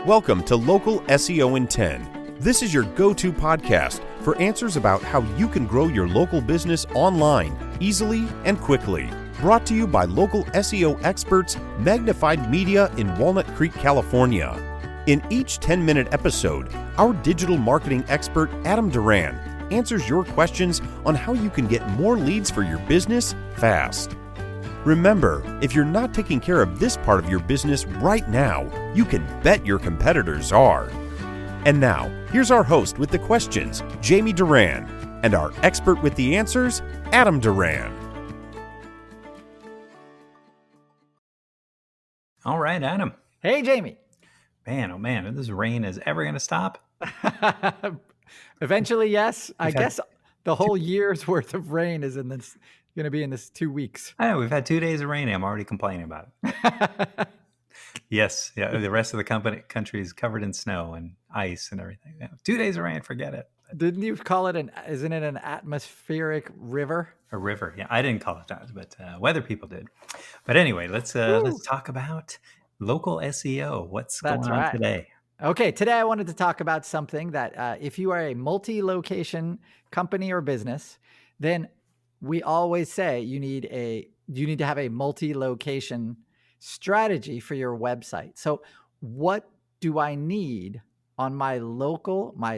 Welcome to Local SEO in 10. This is your go-to podcast for answers about how you can grow your local business online easily and quickly. Brought to you by local SEO experts, Magnified Media in Walnut Creek, California. In each 10-minute episode, our digital marketing expert, Adam Duran, answers your questions on how you can get more leads for your business fast. Remember, if you're not taking care of this part of your business right now, you can bet your competitors are. And now, here's our host with the questions, Jamie Duran, and our expert with the answers, Adam Duran. All right, Adam. Hey, Jamie. Man, oh man, if this rain is ever going to stop? Eventually, yes. I guess the whole year's worth of rain is going to be in this 2 weeks. I know, we've had 2 days of rain. I'm already complaining about it. Yes, yeah. The rest of the country is covered in snow and ice and everything. Yeah, 2 days of rain, forget it. Didn't you call it isn't it an atmospheric river? A river, yeah. I didn't call it that, but weather people did. But anyway, let's talk about local SEO. What's going on today? Okay, today I wanted to talk about something that if you are a multi-location company or business, then we always say you need to have a multi-location strategy for your website. So what do I need on my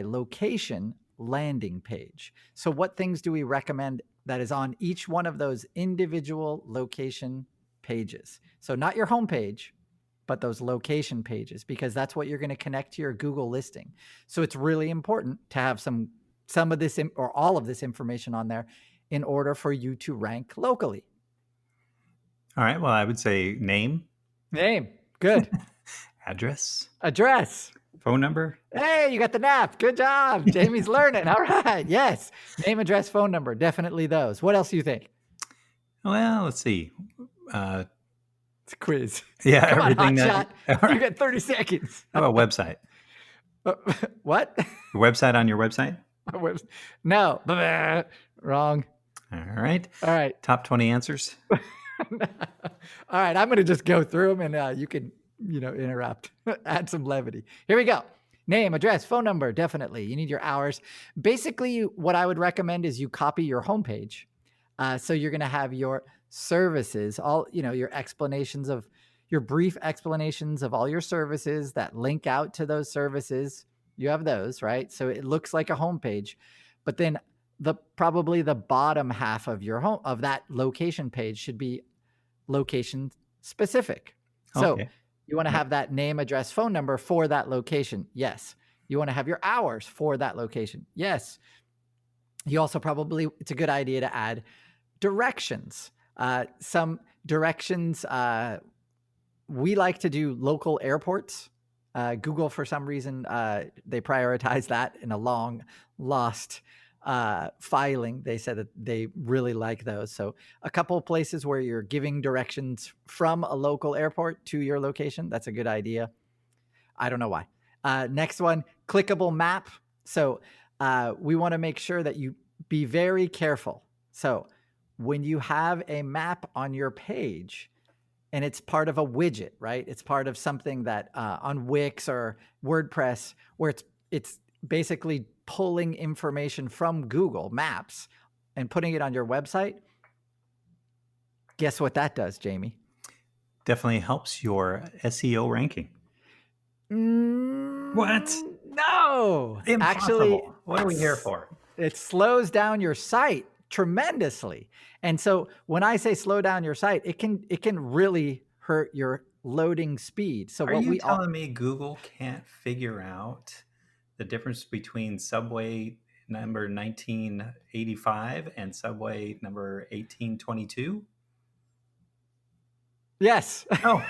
location landing page? So what things do we recommend that is on each one of those individual location pages? So not your homepage, but those location pages, because that's what you're going to connect to your Google listing. So it's really important to have some of this or all of this information on there in order for you to rank locally. All right. Well, I would say name. Good. Address. Phone number. Hey, you got the nap. Good job. Jamie's learning. All right. Yes. Name, address, phone number. Definitely those. What else do you think? Well, let's see. It's a quiz. Yeah. Come everything on, hot shot. Right. You got 30 seconds. How about website? What? The website on your website? No. Wrong. All right. Top 20 answers. All right. I'm going to just go through them and you can, interrupt, add some levity. Here we go. Name, address, phone number. Definitely. You need your hours. Basically, what I would recommend is you copy your homepage. So you're going to have your services, all, your brief explanations of all your services that link out to those services. You have those, right? So it looks like a homepage, but then probably the bottom half of of that location page should be location specific. So you want to have that name, address, phone number for that location. Yes. You want to have your hours for that location. Yes. You also it's a good idea to add directions. Some directions, we like to do local airports. Google, for some reason, they prioritize that in a long lost filing. They said that they really like those. So a couple of places where you're giving directions from a local airport to your location, that's a good idea. I don't know why. Next one, clickable map. So we want to make sure that you be very careful. So when you have a map on your page and it's part of a widget, right? It's part of something that on Wix or WordPress where it's basically pulling information from Google Maps and putting it on your website. Guess what that does, Jamie? Definitely helps your SEO ranking. What? No. Impossible. Actually, what are we here for? It slows down your site tremendously. And so when I say slow down your site, it can really hurt your loading speed. So are you telling me Google can't figure out the difference between subway number 1985 and subway number 1822? Yes. Oh.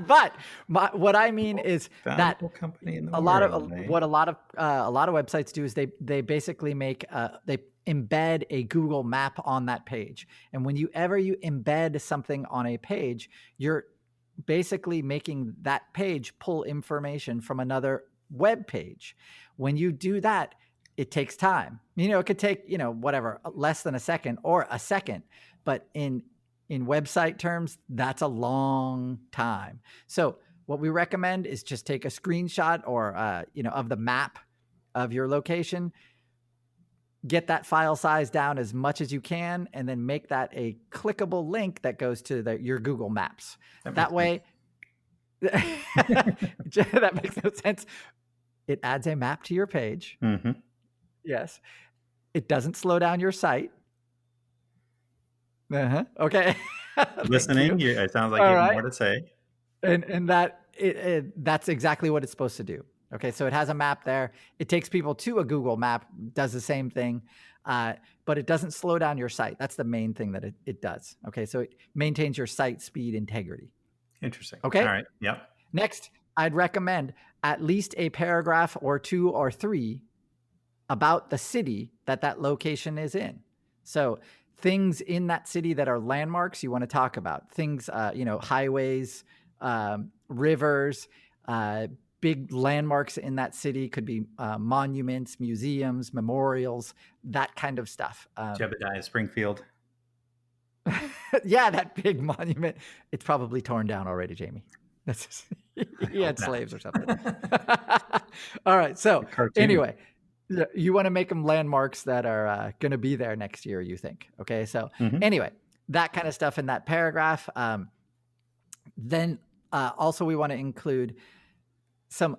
But what I mean is that company in the a lot of websites do is they basically make they embed a Google map on that page. And when you embed something on a page, you're basically making that page pull information from another web page. When you do that, it takes time. It could take, whatever, less than a second or a second, but in website terms, that's a long time. So what we recommend is just take a screenshot or, of the map of your location, get that file size down as much as you can, and then make that a clickable link that goes to your Google Maps. That way, that makes no sense. It adds a map to your page. Mm-hmm. Yes. It doesn't slow down your site. Okay. Listening. It sounds like you have more to say. And that's exactly what it's supposed to do. Okay, so it has a map there. It takes people to a Google map, does the same thing, but it doesn't slow down your site. That's the main thing that it does. Okay, so it maintains your site speed integrity. Interesting. Okay. All right. Yep. Next, I'd recommend at least a paragraph or 2 or 3 about the city that location is in. So things in that city that are landmarks you want to talk about. Things, highways, rivers, big landmarks in that city could be monuments, museums, memorials, that kind of stuff. Jebediah Springfield. Yeah, that big monument. It's probably torn down already, Jamie. He had slaves or something. All right. So anyway, you want to make them landmarks that are going to be there next year, you think. Okay. So anyway, that kind of stuff in that paragraph. Then also we want to include some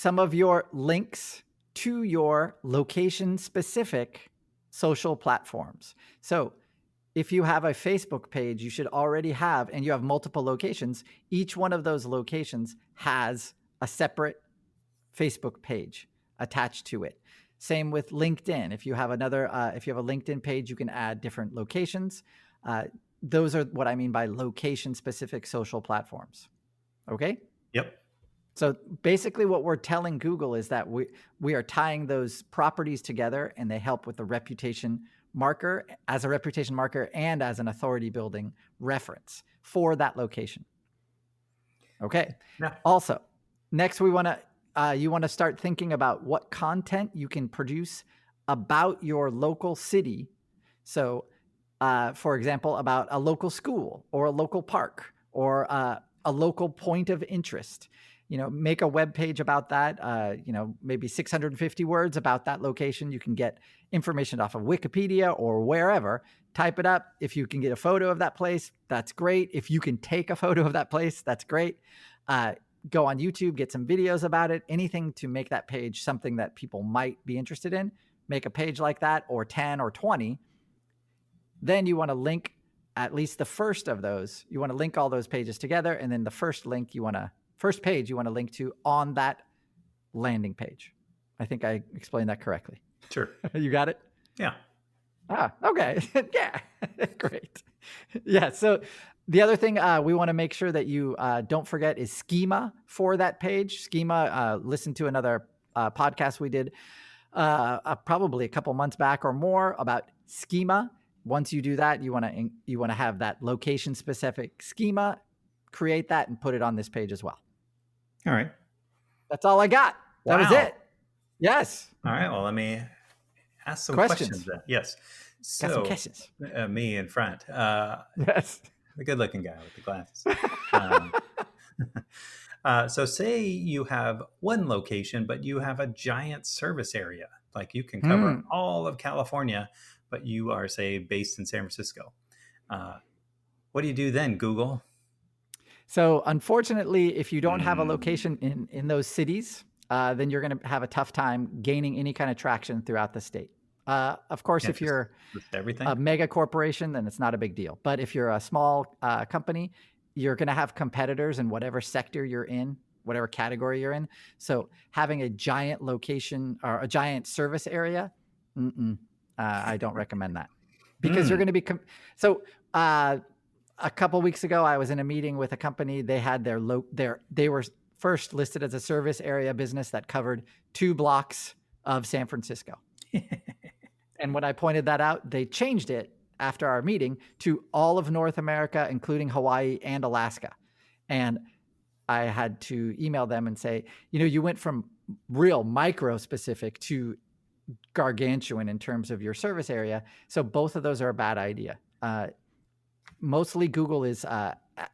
of your links to your location specific social platforms. So if you have a Facebook page, you should already have, and you have multiple locations, each one of those locations has a separate Facebook page attached to it. Same with LinkedIn. If you have a LinkedIn page, you can add different locations. Those are what I mean by location specific social platforms. Okay? Yep. So basically what we're telling Google is that we are tying those properties together, and they help with the reputation marker, as a reputation marker and as an authority building reference for that location. Okay. Yeah. Also, next you want to start thinking about what content you can produce about your local city. So, for example, about a local school or a local park or a local point of interest. Make a web page about that, maybe 650 words about that location. You can get information off of Wikipedia or wherever, type it up. If you can get a photo of that place, that's great. If you can take a photo of that place, that's great. Go on YouTube, get some videos about it, anything to make that page something that people might be interested in. Make a page like that, or 10 or 20. Then you want to link at least the first of those. You want to link all those pages together. And then the first page you want to link to on that landing page. I think I explained that correctly. Sure. You got it? Yeah. Okay. Yeah. Great. Yeah. So the other thing we want to make sure that you don't forget is schema for that page. Schema, listen to another podcast we did probably a couple months back or more about schema. Once you do that, you want to have that location specific schema, create that and put it on this page as well. All right. That's all I got. That was it. Yes. All right. Well, let me ask some questions then. Yes. So, got some questions. Me in front. Yes. The good-looking guy with the glasses. So say you have one location, but you have a giant service area. Like you can cover all of California, but you are, say, based in San Francisco. What do you do then, Google? So unfortunately, if you don't have a location in those cities, then you're going to have a tough time gaining any kind of traction throughout the state. Of course, if you're a mega corporation, then it's not a big deal. But if you're a small company, you're going to have competitors in whatever sector you're in, whatever category you're in. So having a giant location or a giant service area, I don't recommend that, because you're going to be a couple of weeks ago, I was in a meeting with a company. They had they were first listed as a service area business that covered 2 blocks of San Francisco. And when I pointed that out, they changed it after our meeting to all of North America, including Hawaii and Alaska. And I had to email them and say, you went from real micro specific to gargantuan in terms of your service area. So both of those are a bad idea. mostly Google is,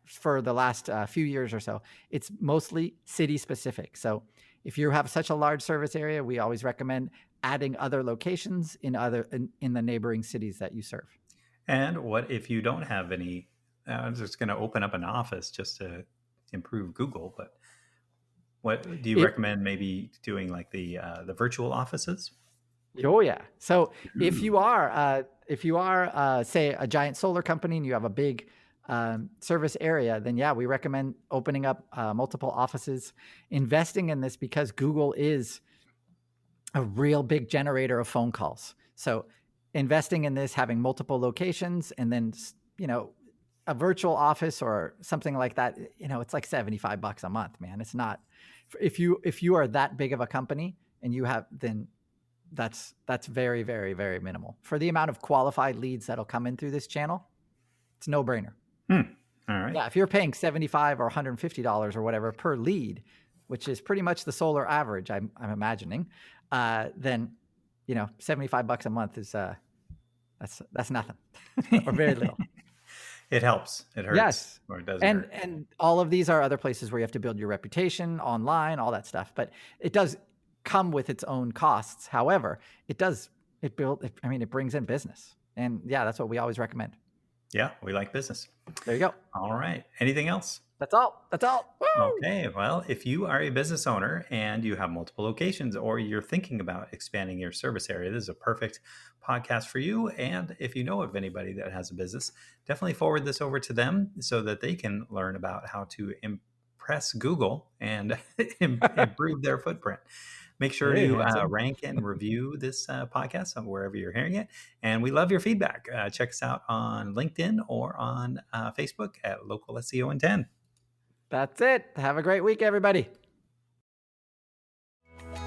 for the last few years or so, it's mostly city specific. So if you have such a large service area, we always recommend adding other locations in the neighboring cities that you serve. And what if you don't have any? I'm just going to open up an office just to improve Google, but what do you recommend maybe doing, like the virtual offices? Oh yeah. So if you are say a giant solar company and you have a big service area, then yeah, we recommend opening up multiple offices, investing in this, because Google is a real big generator of phone calls. So investing in this, having multiple locations, and then, a virtual office or something like that, it's like $75 a month, man. It's not, if you are that big of a company and you have, then that's very, very, very minimal for the amount of qualified leads that'll come in through this channel. It's no brainer. All right. Yeah. If you're paying $75 or $150 or whatever per lead, which is pretty much the solar average, I'm imagining, then, $75 a month is, that's nothing or very little. It helps. It hurts. Yes. Or it doesn't hurt. And all of these are other places where you have to build your reputation online, all that stuff. But it does come with its own costs. However, it brings in business. And yeah, that's what we always recommend. Yeah, we like business. There you go. All right. Anything else? That's all. Woo! Okay. Well, if you are a business owner and you have multiple locations, or you're thinking about expanding your service area, this is a perfect podcast for you. And if you know of anybody that has a business, definitely forward this over to them so that they can learn about how to impress Google and improve their footprint. Make sure to rank and review this podcast on wherever you're hearing it. And we love your feedback. Check us out on LinkedIn or on Facebook at Local SEO in 10. That's it. Have a great week, everybody.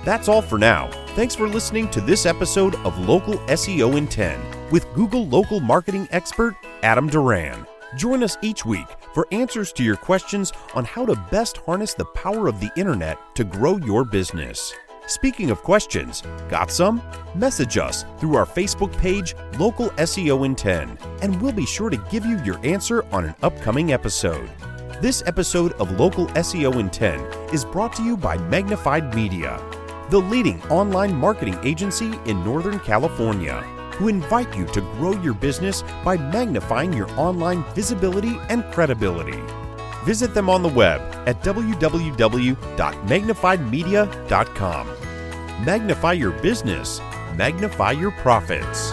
That's all for now. Thanks for listening to this episode of Local SEO in 10 with Google local marketing expert Adam Duran. Join us each week for answers to your questions on how to best harness the power of the internet to grow your business. Speaking of questions, got some? Message us through our Facebook page, Local SEO in 10, and we'll be sure to give you your answer on an upcoming episode. This episode of Local SEO in 10 is brought to you by Magnified Media, the leading online marketing agency in Northern California, who invite you to grow your business by magnifying your online visibility and credibility. Visit them on the web at www.magnifiedmedia.com. Magnify your business, magnify your profits.